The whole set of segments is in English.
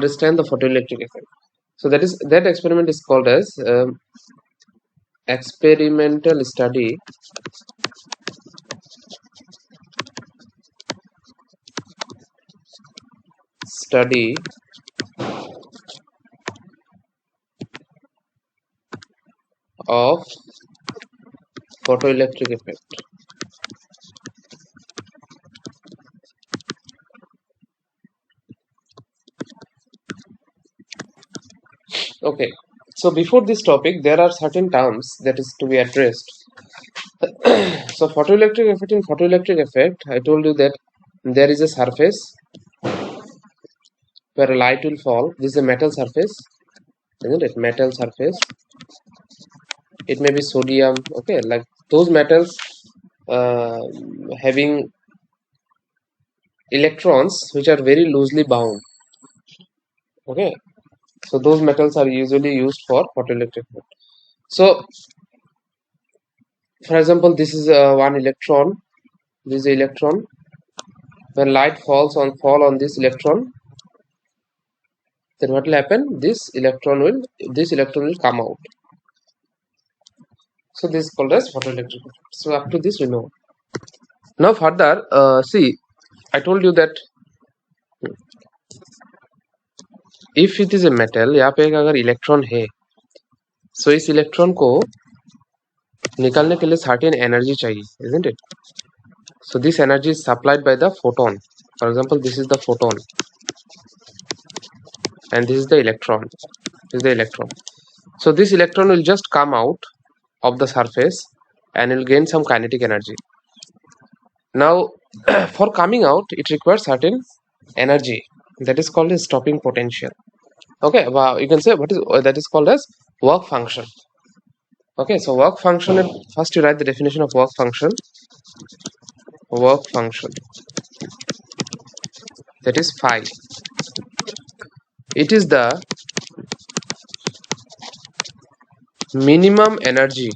understand the photoelectric effect. So that experiment is called as experimental study of photoelectric effect. Okay, so before this topic there are certain terms that is to be addressed. So photoelectric effect, in photoelectric effect I told you that there is a surface where a light will fall. This is a metal surface, isn't it? Metal surface. It may be sodium, okay, like those metals having electrons which are very loosely bound. Okay, so those metals are usually used for photoelectric effect. So for example, this is one electron. This is the electron. When light fall on this electron, then what will happen? This electron will come out. So this is called as photoelectric effect. So up to this we know. Now further, see, I told you that if it is a metal, यहाँ पे अगर electron है, so इस electron को निकालने के लिए certain energy चाहिए, isn't it? So this energy is supplied by the photon. For example, this is the photon, and this is the electron. This is the electron. So this electron will just come out of the surface and will gain some kinetic energy. Now, for coming out, it requires certain energy that is called as stopping potential. Okay, well, you can say what is that is called as work function. Okay, so work function, first you write the definition of work function. Work function, that is phi. It is the minimum energy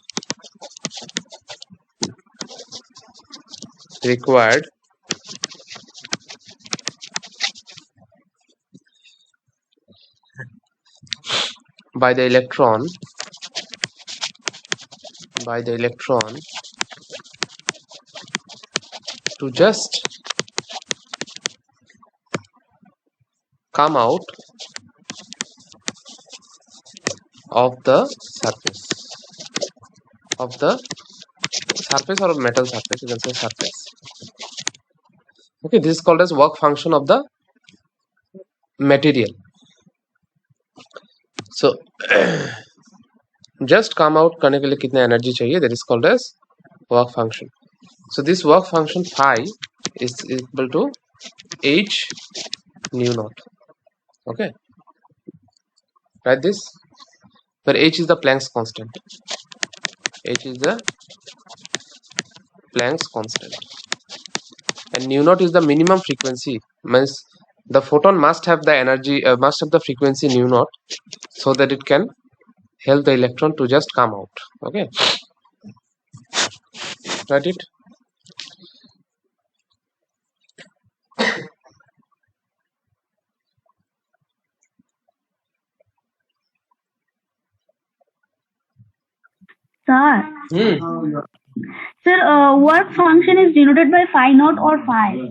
required by the electron to just come out of the surface or a metal surface, you can say surface. Okay, this is called as work function of the material. So just come out करने के लिए कितना energy चाहिए, that is called as work function. So this work function phi is equal to h nu naught. Okay, write this, where h is the Planck's constant. H is the Planck's constant, and nu naught is the minimum frequency. Means the photon must have the energy, must have the frequency nu naught, so that it can help the electron to just come out. Okay, write it. Sir, sir, work function is denoted by phi naught or phi?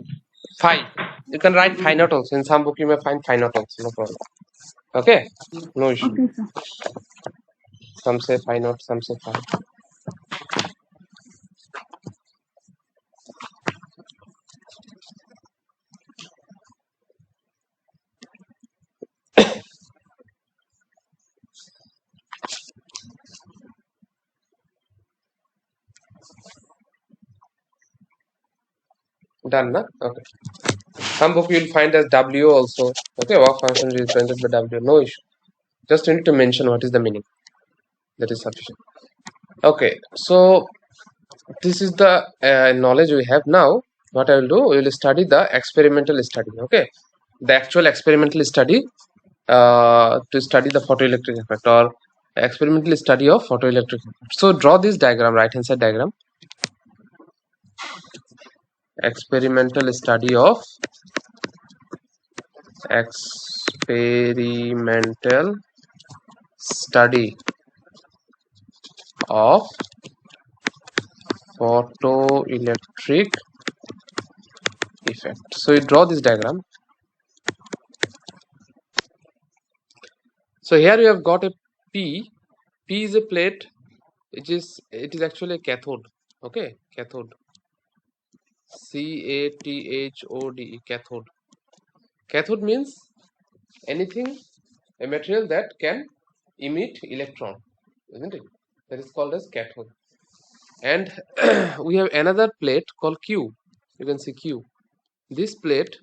Phi. You can write phi naught also. In some book you may find phi naught also. No problem. Okay, no issue. Okay, sir. Some say phi naught, some say phi. Done, na? Okay. Some book you will find as W also. Okay, work function is represented by W. No issue. Just you need to mention what is the meaning. That is sufficient. Okay, so this is the knowledge we have now. What I will do, we will study the experimental study. Okay, the actual experimental study to study the photoelectric effect, or experimental study of photoelectric effect. So draw this diagram, right hand side diagram. Experimental study of experimental study of photoelectric effect. So you draw this diagram. So here you have got a P. P is a plate, it is actually a cathode. Okay, cathode. CATHODE, cathode. Cathode means anything, a material that can emit electron, isn't it? That is called as cathode. And we have another plate called Q. You can see Q. This plate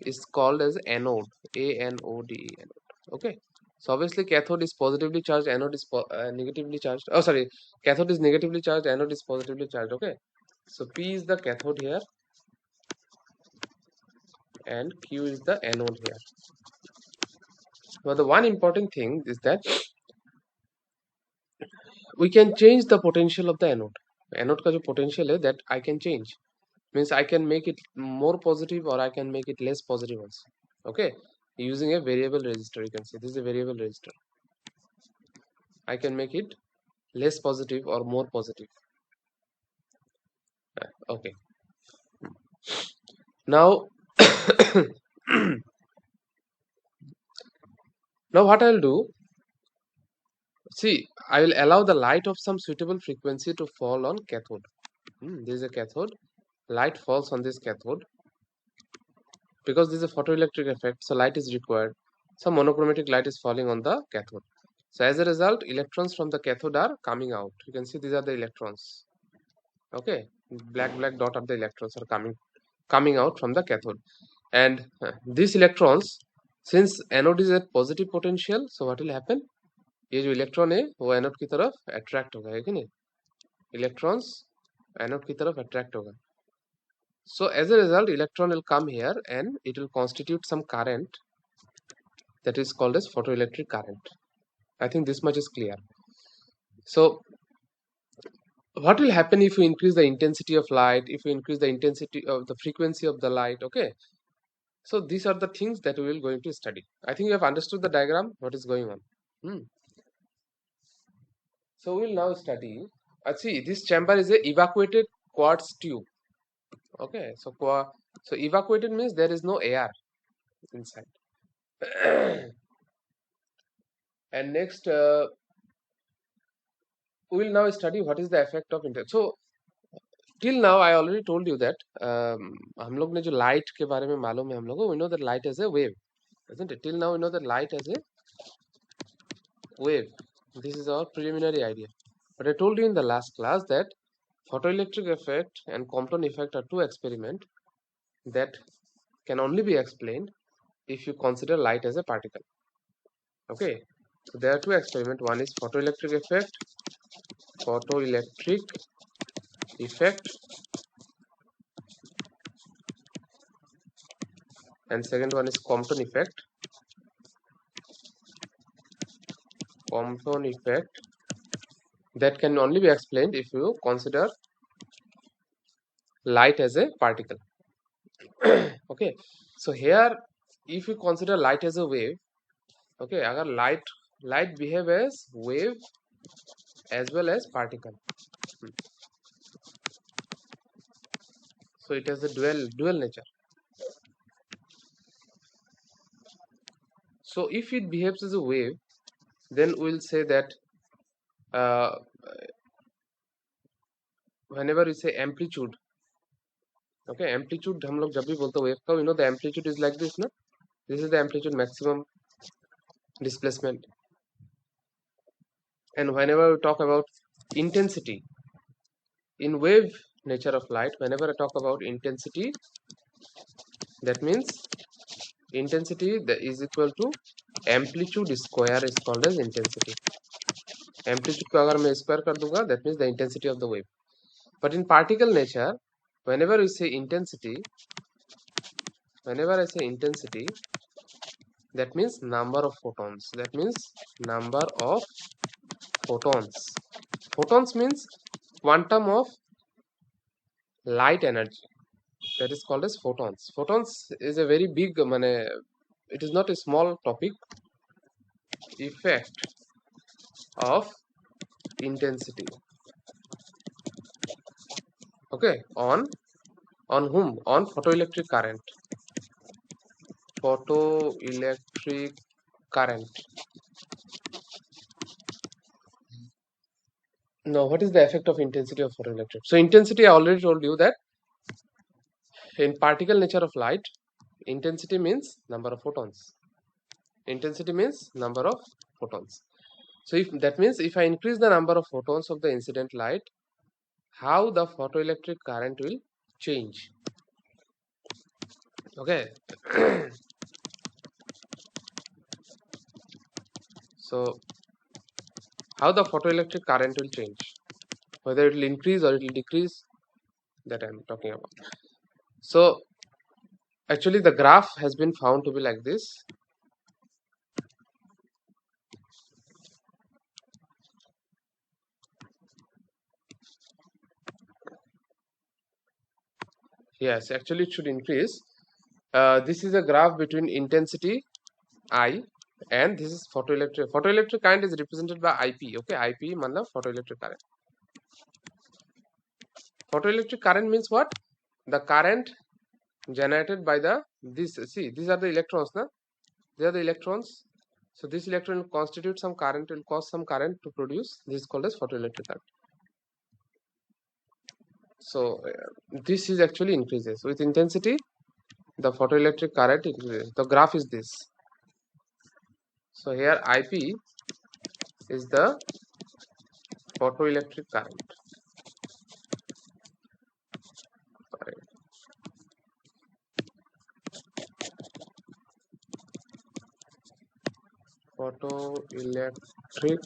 is called as anode. ANODE, anode. Okay. So obviously cathode is positively charged, anode is negatively charged. Oh, sorry, cathode is negatively charged, anode is positively charged. Okay. So P is the cathode here, and Q is the anode here. But the one important thing is that we can change the potential of the anode. Anode का जो potential है, that I can change. Means I can make it more positive or I can make it less positive also. Okay, using a variable resistor. You can see this is a variable resistor. I can make it less positive or more positive. Okay, now now what I'll do, see, I will allow the light of some suitable frequency to fall on cathode. This is a cathode. Light falls on this cathode. Because this is a photoelectric effect, so light is required. Some monochromatic light is falling on the cathode. So as a result, electrons from the cathode are coming out. You can see these are the electrons. Okay, black dot are the electrons are coming out from the cathode. And these electrons, since anode is at positive potential, so what will happen? ये जो electron है वो anode की तरफ attract होगा, है कि नहीं? इलेक्ट्रॉन्स एनोड की तरफ अट्रैक्ट होगा. So as a result, electron will come here and it will constitute some current that is called as photoelectric current. I think this much is clear. So what will happen if you increase the intensity of light, if you increase the intensity of the frequency of the light? Okay, so these are the things that we will going to study. I think you have understood the diagram, what is going on. So we will now study. See, this chamber is a evacuated quartz tube. Okay, so evacuated means there is no air inside. And next we will now study what is the effect of intensity. So till now I already told you that हम लोग ने जो light के बारे में मालूम है हम लोगों को, we know that light is a wave, isn't it? Till now we know that light is a wave. This is our preliminary idea. But I told you in the last class that photoelectric effect and Compton effect are two experiments that can only be explained if you consider light as a particle. Okay, so there are two experiments. One is photoelectric effect, and second one is Compton effect. Compton effect that can only be explained if you consider light as a particle. Okay, so here if you consider light as a wave, okay, agar light behave as wave as well as particle. So it has a dual nature. So if it behaves as a wave, then we'll say that whenever we say amplitude, okay, amplitude हम लोग जब भी बोलते wave का, we know the amplitude is like this, no? This is the amplitude maximum displacement. And whenever we talk about intensity in wave nature of light, whenever I talk about intensity, that means intensity that is equal to amplitude square is called as intensity. Amplitude को अगर मैं square कर दूंगा, that means the intensity of the wave. But in particle nature, whenever we say intensity, whenever I say intensity, that means number of photons. That means number of photons. Photons means quantum of light energy. That is called as photons. Photons is a very big it is not a small topic. Effect of intensity. Okay, on whom? On photoelectric current. Photoelectric current. Now, what is the effect of intensity of photoelectric? So, intensity, I already told you that in particle nature of light, intensity means number of photons. Intensity means number of photons. So, if that means if I increase the number of photons of the incident light, how the photoelectric current will change? Okay. So, how the photoelectric current will change? Whether it will increase or it will decrease, that I am talking about. So, actually the graph has been found to be like this. Yes, actually it should increase. This is a graph between intensity I and this is photoelectric. Photoelectric current is represented by IP. Okay, IP means photoelectric current. Photoelectric current means what? The current generated by the this. See, these are the electrons, na? They are the electrons. So this electron will constitute some current, will cause some current to produce. This is called as photoelectric current. So this is actually increases with intensity. The photoelectric current increases. The graph is this. So here IP is the photoelectric current. Photoelectric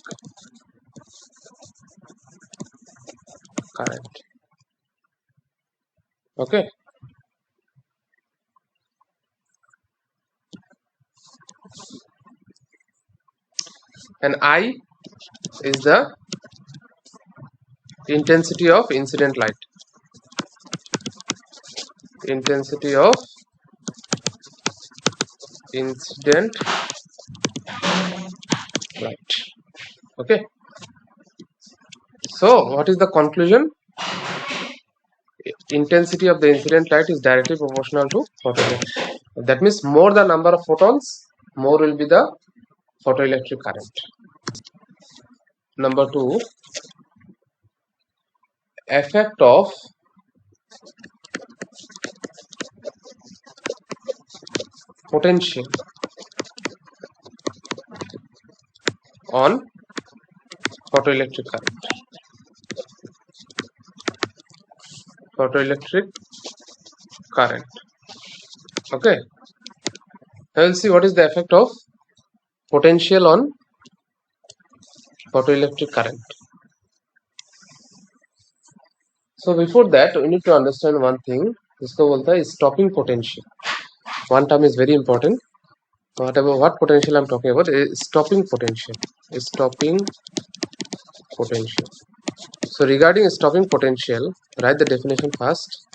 current. Okay. And I is the intensity of incident light. Intensity of incident light. Okay. So what is the conclusion? Intensity of the incident light is directly proportional to photoelectric. That means more the number of photons, more will be the photoelectric current. Number 2, effect of potential on photoelectric current. Photoelectric current. Okay. I will see what is the effect of potential on photoelectric current. So before that, we need to understand one thing. इसको बोलता है stopping potential. One term is very important. What potential I'm talking about is stopping potential. Stopping potential. So regarding stopping potential, write the definition first.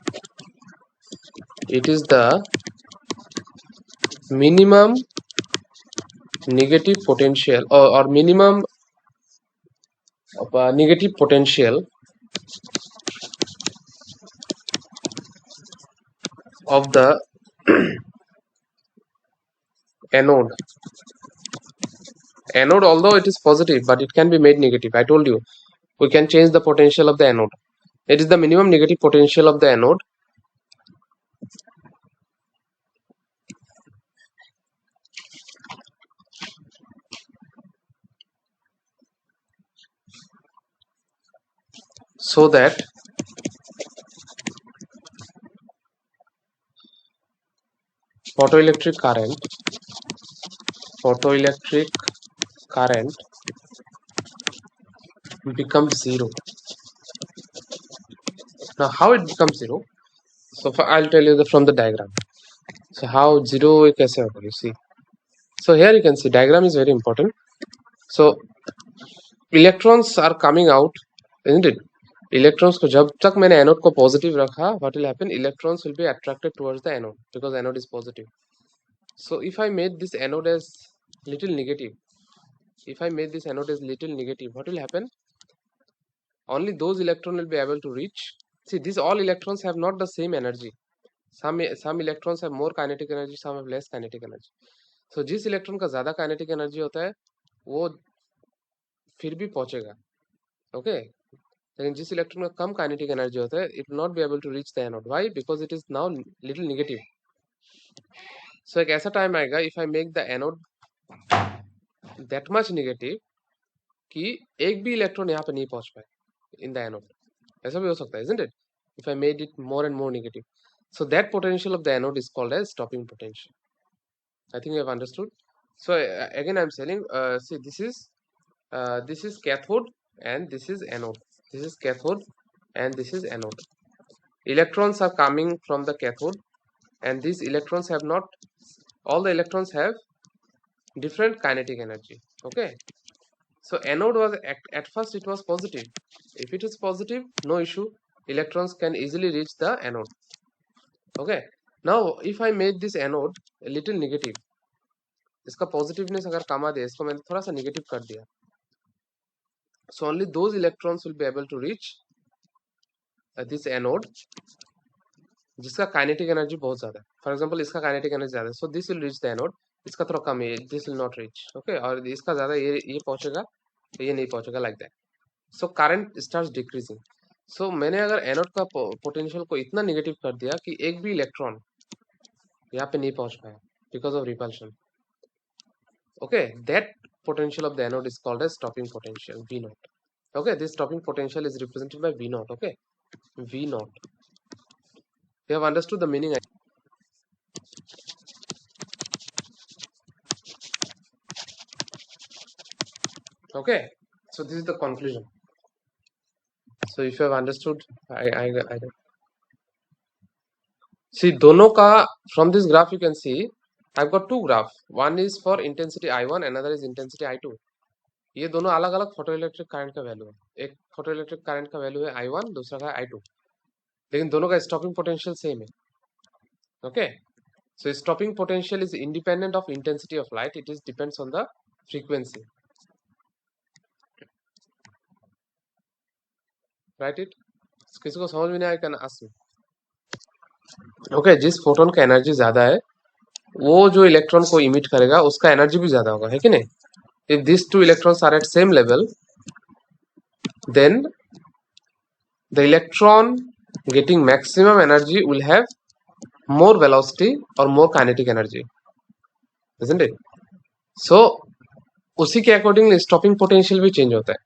It is the minimum negative potential or minimum negative potential of the anode. Anode, although it is positive, but it can be made negative. I told you, we can change the potential of the anode. It is the minimum negative potential of the anode so that photoelectric current becomes zero. Now how it becomes zero? So I'll tell you from the diagram. So how zero कैसे होगा, you see. So here you can see diagram is very important. So electrons are coming out, isn't it? Electrons को जब तक मैंने anode को positive रखा, what will happen? Electrons will be attracted towards the anode because anode is positive. So if I made this anode as little negative, what will happen? Only those electrons will be able to reach. See, these all electrons have not the same energy. Some electrons have more kinetic energy, some have less kinetic energy. So जिस electron का ज्यादा kinetic energy होता है वो फिर भी पहुंचेगा, okay, लेकिन जिस इलेक्ट्रॉन का कम काइनेटिक एनर्जी होता है it not be able to reach the anode. Why? Because it is now little negative. So एक ऐसा टाइम आएगा if I make the anode that much negative कि एक भी इलेक्ट्रॉन यहाँ पे नहीं पहुंच पाए इन द एनोड. ऐसा भी हो सकता है, isn't it? If I made it more and more negative, so that potential of the anode is called as stopping potential. I think you have understood. So again I'm saying, see, this is cathode and this is anode. This is cathode and this is anode. Electrons are coming from the cathode and these electrons have not, all the electrons have different kinetic energy, okay. So anode was at first it was positive. If it is positive, no issue, electrons can easily reach the anode, okay. Now if I made this anode a little negative, इसका positiveness अगर कमा दे, इसको मैंने थोड़ा सा negative कर दिया, so only those electrons will be able to reach this anode जिसका काइनेटिक एनर्जी बहुत ज्यादा है. फॉर एग्जांपल इसका काइनेटिक एनर्जी ज्यादा है, so this will reach the anode. इसका थोड़ा कम है, this will not reach, okay. और इसका ज्यादा, ये पहुंचेगा तो ये नहीं पहुंचेगा, like that. So current starts decreasing. So मैंने अगर एनोड का पोटेंशियल को इतना नेगेटिव कर दिया कि एक भी इलेक्ट्रॉन यहाँ पे नहीं पहुंच पाया because of repulsion, okay, that potential of the anode is called as stopping potential, V naught. Okay, this stopping potential is represented by V naught. Okay, V naught. You have understood the meaning? Okay, so this is the conclusion. So if you have understood, I see दोनों का, from this graph you can see I've got two graph. One is for intensity I1, another is intensity I2. ये दोनों अलग अलग photoelectric current का value है. एक photoelectric current का वैल्यू है I1, दूसरा का I2, लेकिन दोनों का स्टॉपिंग पोटेंशियल सेम है, okay. So stopping potential is independent of intensity of light. It is depends on the frequency. Write it. किसी को समझ में नहीं आया can ask me. Okay, जिस फोटोन का एनर्जी ज्यादा है वो जो इलेक्ट्रॉन को इमिट करेगा उसका एनर्जी भी ज्यादा होगा, है कि नहीं? If these two electrons are at same level, then the electron getting maximum energy will have more velocity or more kinetic energy, isn't it? So उसी के अकॉर्डिंगली स्टॉपिंग पोटेंशियल भी चेंज होता है.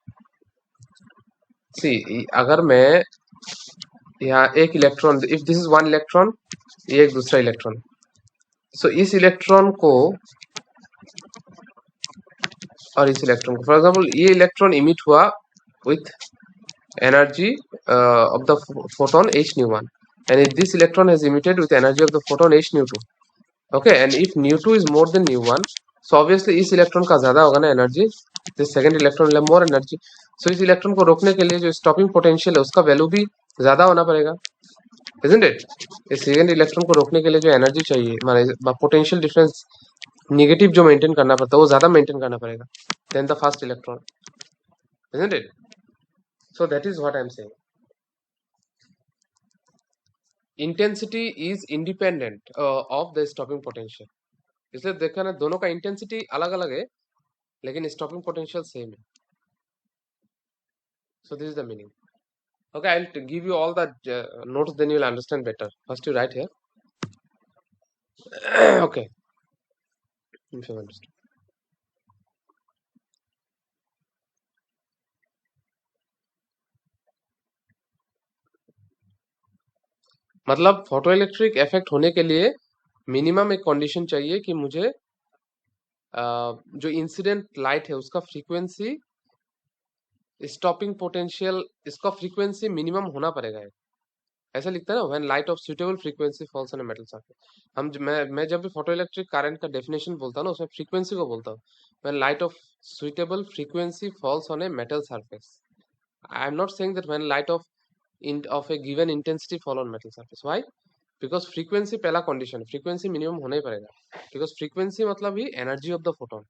सी, अगर मैं यहाँ एक electron, if this is one electron, ये एक दूसरा इलेक्ट्रॉन, सो इस इलेक्ट्रॉन को और इस इलेक्ट्रॉन को, फॉर एग्जांपल ये इलेक्ट्रॉन इमिट हुआ with energy of the photon h nu 1, and if this electron has emitted with energy of the photon h nu 2, okay, and if nu 2 is more than nu 1, so obviously इस electron का ज्यादा होगा ना energy, this second electron will have more energy. So इस electron को रोकने के लिए जो स्टॉपिंग पोटेंशियल है उसका वैल्यू भी ज्यादा होना पड़ेगा, isn't it? इस सेकंड इलेक्ट्रॉन को रोकने के लिए जो एनर्जी चाहिए, माने पोटेंशियल डिफरेंस नेगेटिव जो मेंटेन करना पड़ता है वो ज्यादा मेंटेन करना पड़ेगा then the first electron, isn't it? So that is what I am saying. Intensity is independent of the stopping potential. इसलिए देखा ना, दोनों का इंटेंसिटी अलग अलग है लेकिन स्टॉपिंग पोटेंशियल सेम है. So this is the meaning. Okay, I'll give you all the notes, then you'll understand better. First you write here. Okay, if you understand. मतलब फोटोइलेक्ट्रिक इफेक्ट होने के लिए मिनिमम एक कंडीशन चाहिए कि मुझे जो इंसिडेंट लाइट है उसका फ्रीक्वेंसी, स्टॉपिंग पोटेंशियल, इसका फ्रीक्वेंसी मिनिमम होना पड़ेगा. ऐसा लिखता है ना, when light of suitable frequency falls on a metal surface. मैं जब भी फोटोइलेक्ट्रिक करंट का डेफिनेशन बोलता हूँ ना उसमें फ्रीक्वेंसी को बोलता हूँ. When light of suitable frequency falls on a metal surface. I am not saying that when light of a given intensity fall on metal surface. Why? Because frequency पहला condition, frequency minimum होना ही पड़ेगा, because frequency मतलब ही energy of the photon,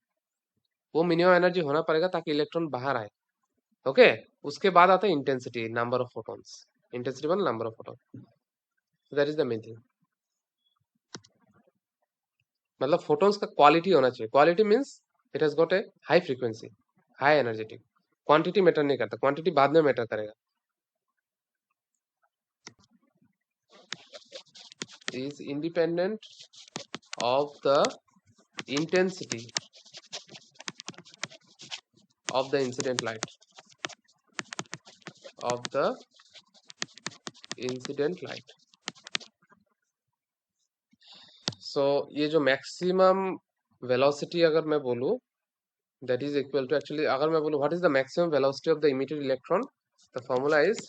वो minimum energy होना पड़ेगा ताकि electron बाहर आए। ओके, उसके बाद आता है intensity, number of photons, intensity मतलब number of photon, that is the main thing. मतलब फोटॉन्स का क्वालिटी होना चाहिए, quality means it has got a high frequency, high energetic. Quantity matter नहीं करता, क्वांटिटी बाद में मैटर करेगा। Is independent of the intensity of the incident light, of the incident light. So ये जो मैक्सिमम वेलोसिटी अगर मैं बोलूं, that is equal to, actually अगर मैं बोलूं what is the maximum velocity of the emitted electron, the formula is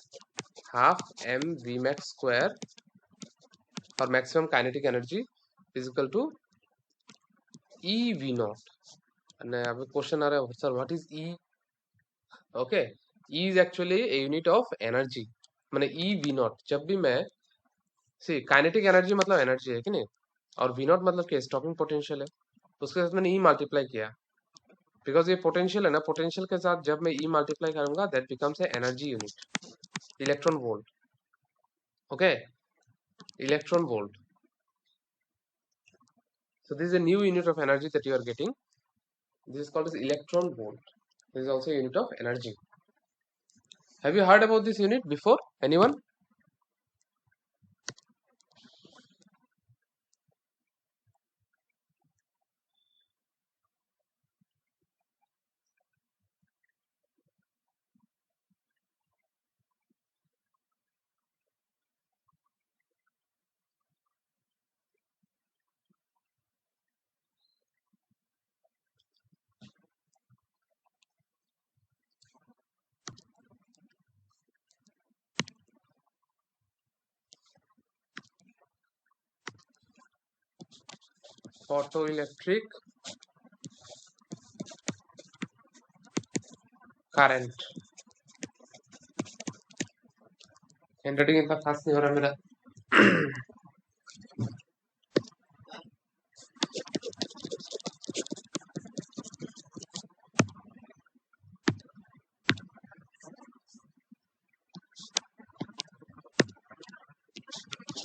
half m v max square, और maximum kinetic energy is equal to e v naught। and अब question आ रहा है sir what is e, okay, e is actually a unit of energy, माने e v naught जब भी मैं, सी kinetic energy मतलब energy है कि नहीं, और v naught मतलब क्या, स्टॉपिंग पोटेंशियल है, उसके साथ मैंने e मल्टीप्लाई किया, बिकॉज ये पोटेंशियल है ना, पोटेंशियल के साथ जब मैं ई मल्टीप्लाई करूंगा that becomes a energy unit, electron volt. Okay, electron volt. So this is a new unit of energy that you are getting. This is called as electron volt. This is also a unit of energy. Have you heard about this unit before? Anyone? Photoelectric current। Handwriting इतना खास नहीं हो रहा मेरा।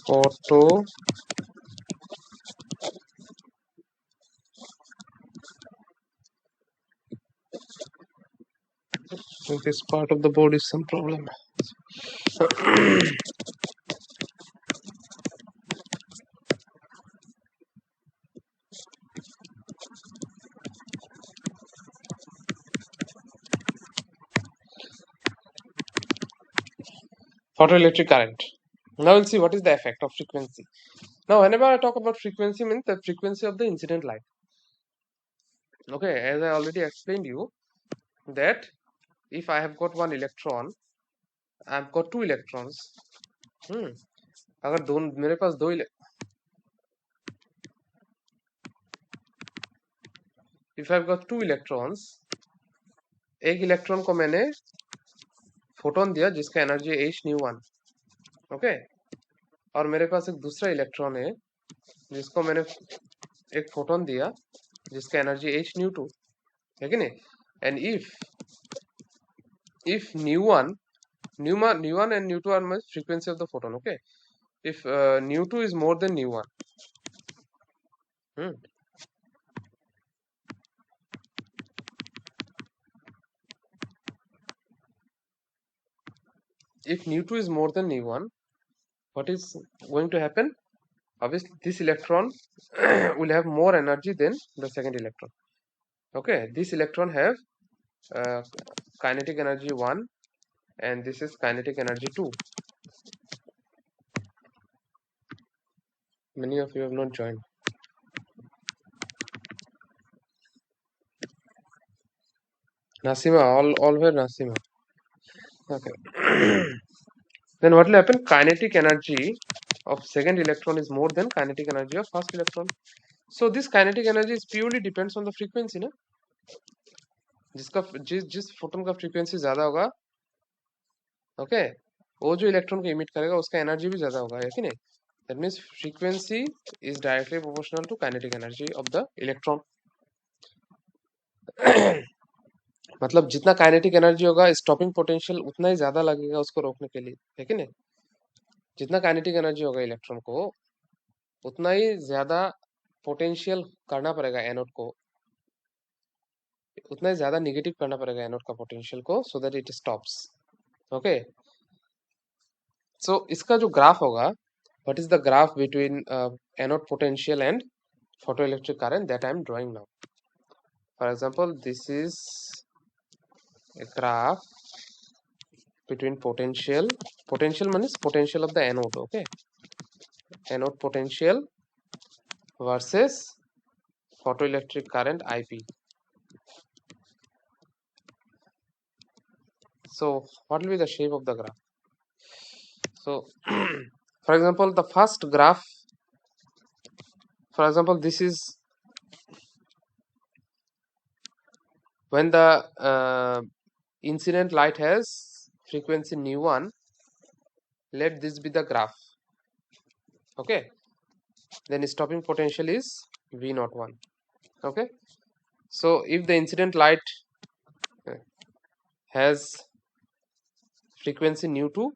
Photo, this part of the board is some problem। Photoelectric current। Now we'll see what is the effect of frequency. Now whenever I talk about frequency means the frequency of the incident light। Okay, as I already explained you that if I have got one electron, I've got two electrons। अगर दो मेरे पास दो if I've got two electrons, एक electron को मैंने photon दिया जिसका energy है h न्यू वन, ओके, और मेरे पास एक दूसरा इलेक्ट्रॉन है जिसको मैंने एक फोटोन दिया जिसका एनर्जी h न्यू टू, है कि नहीं, and if nu1 and nu2 are my frequency of the photon, okay, if nu2 is more than nu1, if nu2 is more than nu1, what is going to happen? Obviously this electron will have more energy than the second electron, okay, this electron have kinetic energy 1 and this is kinetic energy 2। Many of you have not joined। Nasima, all were Nasima, okay। Then what will happen, kinetic energy of second electron is more than kinetic energy of first electron। So this kinetic energy is purely depends on the frequency ना, जिसका जिस photon का frequency ज्यादा होगा, okay, वो जो electron को emit करेगा उसका एनर्जी भी ज्यादा होगा, है कि नहीं। That means frequency is directly proportional to kinetic energy of the electron. मतलब जितना काइनेटिक एनर्जी होगा स्टॉपिंग पोटेंशियल उतना ही ज्यादा लगेगा उसको रोकने के लिए, है कि नहीं? जितना काइनेटिक एनर्जी होगा इलेक्ट्रॉन को उतना ही ज्यादा पोटेंशियल करना पड़ेगा एनोड को, उतना ही ज्यादा नेगेटिव करना पड़ेगा एनोड का पोटेंशियल को, so that it stops. Okay, so इसका जो ग्राफ होगा, what is the graph between anode potential and photoelectric current that I am drawing now. For example, this is a graph between potential means potential of the anode, okay, anode potential versus photoelectric current IP. So what will be the shape of the graph? So for example, the first graph, for example, this is when the incident light has frequency nu1, let this be the graph, okay, then stopping potential is v01. Okay, so if the incident light has frequency nu2,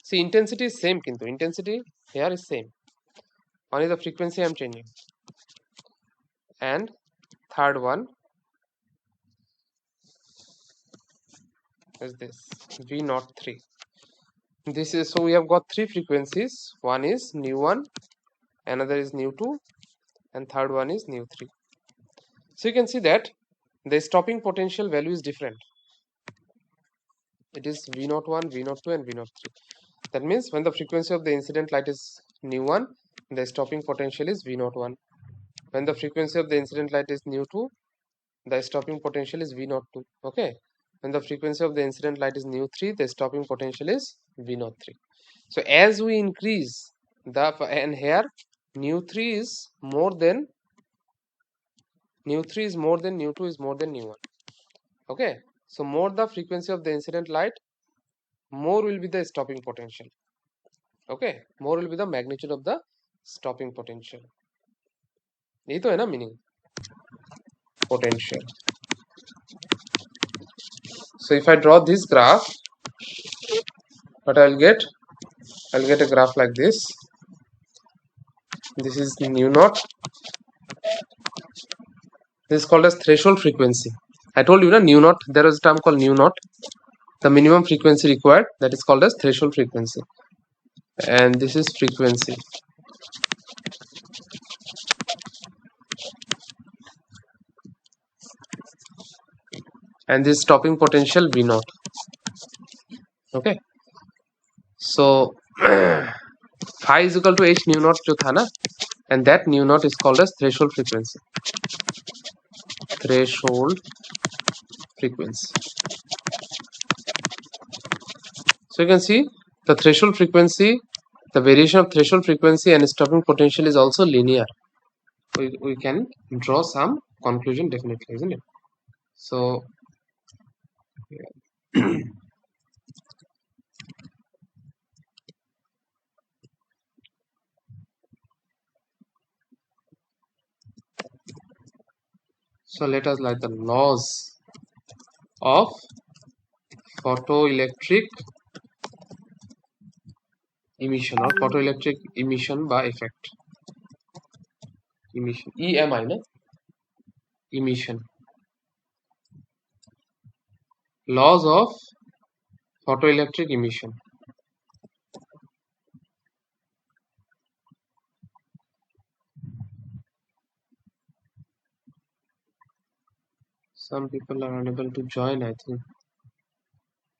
see intensity is same, kintu intensity here is same, only the frequency I am changing. And third one is this v03. This is, so we have got three frequencies, one is nu1, another is nu2, and third one is nu3. So you can see that the stopping potential value is different. It is v01, v02, and v03. That means when the frequency of the incident light is nu1, the stopping potential is v01. When the frequency of the incident light is nu2, the stopping potential is v02. Okay, when the frequency of the incident light is nu3, the stopping potential is v03. So as we increase the, and here nu3 is more than nu2 is more than nu1. Okay, so more the frequency of the incident light, more will be the stopping potential. Okay, more will be the magnitude of the stopping potential. यही तो है ना meaning potential. So if I draw this graph, what I'll get a graph like this. This is nu naught. This is called as threshold frequency. I told you na nu naught, there is a term called nu naught, the minimum frequency required, that is called as threshold frequency. And this is frequency. And this stopping potential v naught. Okay, so phi is equal to h nu naught जो था ना, and that nu naught is called as threshold frequency. Threshold frequency. So you can see the threshold frequency, the variation of threshold frequency and stopping potential is also linear. We can draw some conclusion definitely, isn't it? So yeah. So let us write the laws of photoelectric emission or photoelectric emission by effect. Emission, EMI, no? Emission. Laws of photoelectric emission. Some people are unable to join, I think.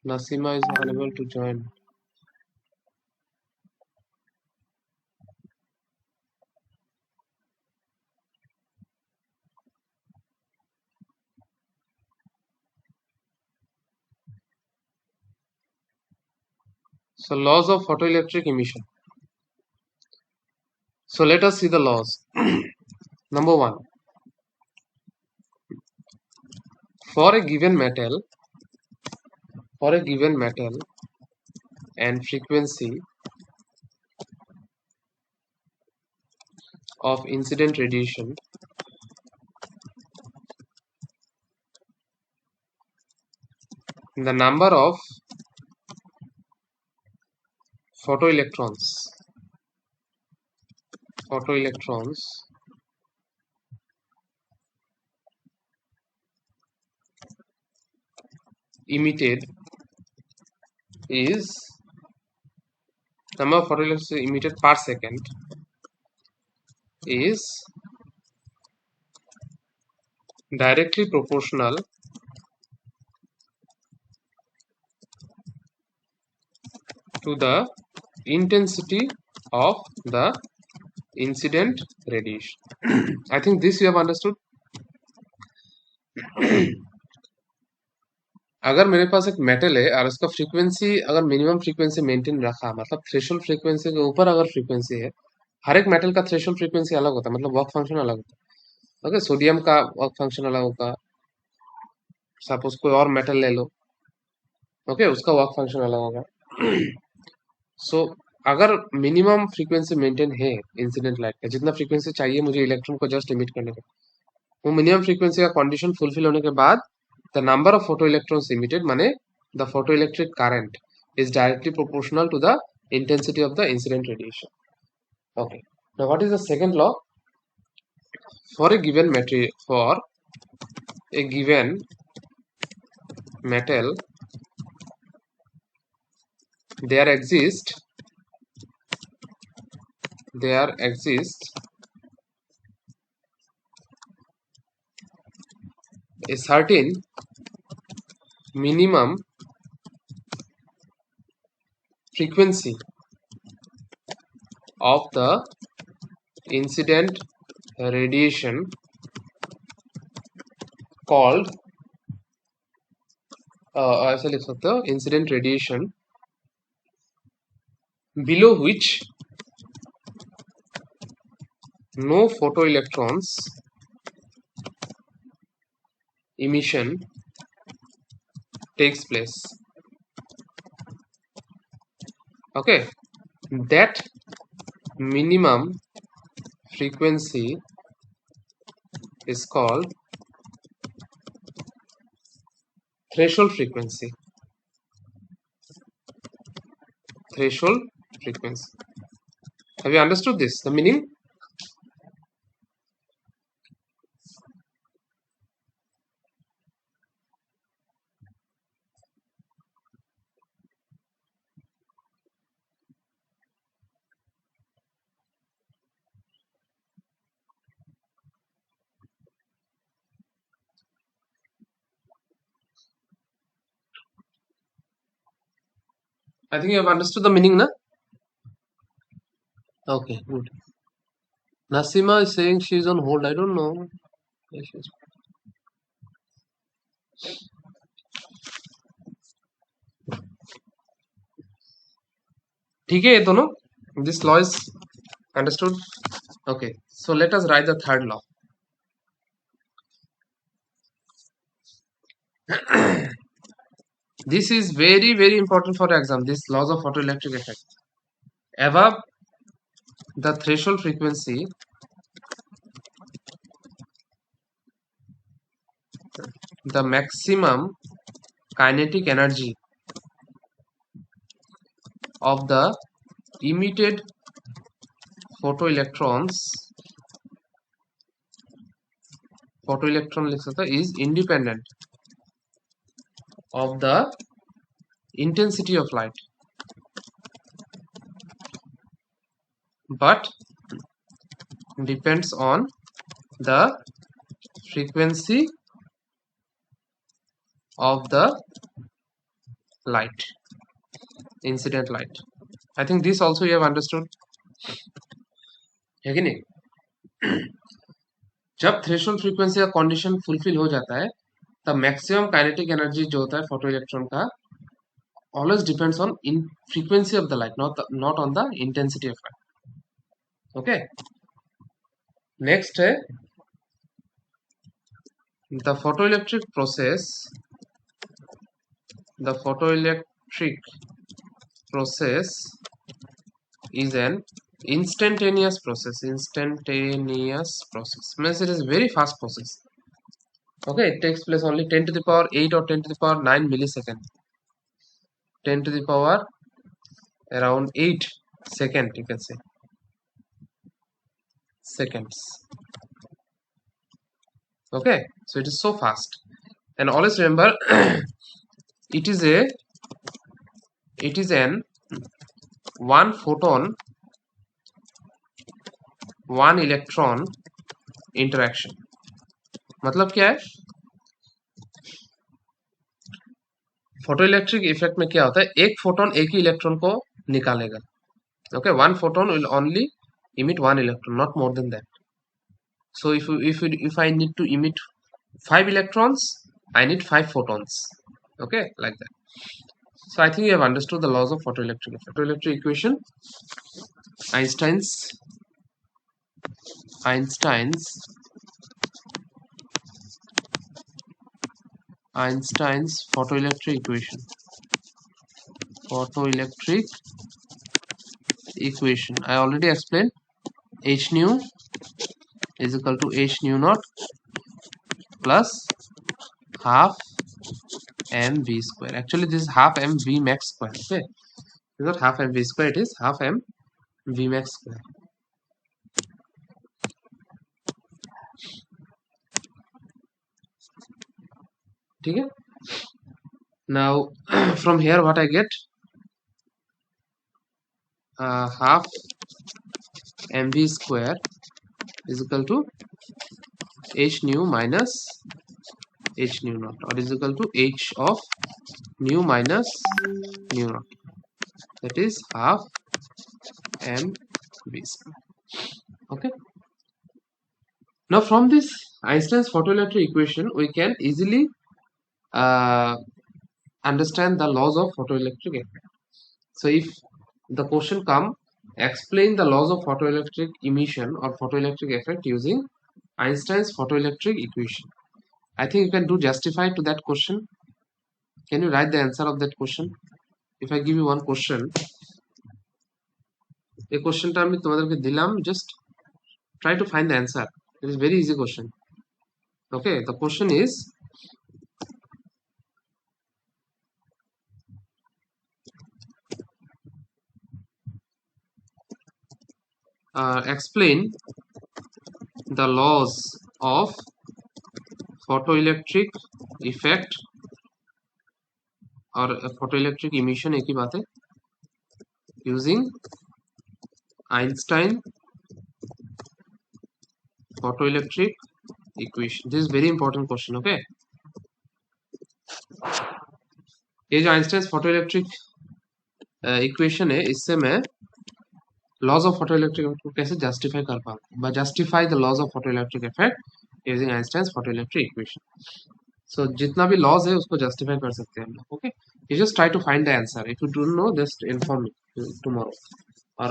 Nasima is unable to join. So laws of photoelectric emission. So let us see the laws. Number one, for a given metal, for a given metal and frequency of incident radiation, the number of photoelectrons emitted is number of photoelectrons emitted per second is directly proportional to the intensity of the incident radiation. I think this you have understood. अगर मेरे पास एक metal है और उसका frequency अगर minimum frequency maintain रखा, मतलब threshold frequency के ऊपर अगर फ्रीक्वेंसी है, हर एक मेटल का थ्रेशोल्ड फ्रीक्वेंसी अलग होता है, मतलब वर्क फंक्शन अलग होता है। ओके, सोडियम का वर्क फंक्शन अलग होगा, सपोज कोई और मेटल ले लो, ओके, उसका वर्क फंक्शन अलग होगा। सो अगर मिनिमम फ्रीक्वेंसी मेंटेन है इंसिडेंट लाइट का, जितना फ्रीक्वेंसी चाहिए मुझे इलेक्ट्रॉन को जस्ट इमिट करने का, वो मिनिमम फ्रीक्वेंसी का कंडीशन फुलफिल होने के बाद the number of photoelectrons emitted माने the photoelectric current is directly proportional to the intensity of the incident radiation. Okay, now what is the second law? For a given metal there exists a certain minimum frequency of the incident radiation called ऐसा लिख सकते हो, incident radiation below which no photoelectrons emission takes place. Okay, that minimum frequency is called threshold frequency. Have you understood this, the meaning? I think you have understood the meaning, na? Okay, good. Nasima is saying she is on hold. I don't know. ठीक है ये दोनों? This law is understood? Okay, so let us write the third law. This is very very important for exam. This laws of photoelectric effect. Above the threshold frequency, the maximum kinetic energy of the emitted photoelectron लिख सकता है, is independent of the intensity of light, but depends on the frequency of the light, incident light. I think this also you have understood, है कि नहीं? जब threshold frequency का condition fulfil हो जाता है तब मैक्सिमम काइनेटिक एनर्जी जो होता है फोटो इलेक्ट्रॉन का always depends on frequency of the light, not on the intensity of light. Okay, next है the photoelectric process the photoelectric process is an instantaneous process. Means it is very fast process. Okay, it takes place only 10 to the power 8 or 10 to the power 9 millisecond. 10 to the power around 8 second, you can say, seconds. Okay, so it is so fast. And always remember, it is an one photon one electron interaction. मतलब क्या है, photoelectric effect में क्या होता है, एक photon एक ही electron को निकालेगा. Okay, one photon will only emit one electron, not more than that. So if I need to emit 5 electrons, I need 5 photons. Okay, like that. So I think you have understood the laws of photoelectric effect. Photoelectric equation, Einstein's photoelectric equation. Photoelectric equation. I already explained. H nu is equal to H nu naught plus half m v square. Actually, this is half m v max square. Okay, it's not half m v square. It is half m v max square. Okay. Now from here, what I get? Half mv square is equal to h nu minus h nu naught, or is equal to h of nu minus nu naught. That is half mv square. Okay. Now from this Einstein's photoelectric equation, we can easily understand the laws of photoelectric effect. So if the question come, explain the laws of photoelectric emission or photoelectric effect using Einstein's photoelectric equation, I think you can do justify to that question. Can you write the answer of that question? If I give you one question, a question টা আমি তোমাদেরকে দিলাম, just try to find the answer. It is very easy question. Okay, the question is, explain the laws of photoelectric effect or photoelectric emission, एक ही बात है, using Einstein photoelectric equation. This is very important question. Okay, ये जो Einstein's photoelectric equation है, इससे मैं laws of photoelectric effect को कैसे justify कर पाऊँ, justify the laws of photoelectric effect using Einstein's photoelectric equation. So जितना भी laws है उसको justify कर सकते हैं हम लोग. Okay, you just try to find the answer. If you don't know, just inform me tomorrow, or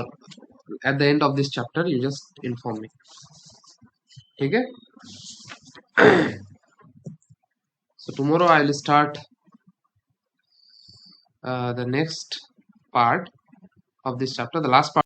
at the end of this chapter you just inform me. ठीक है? So tomorrow I will start the next part of this chapter, the last part.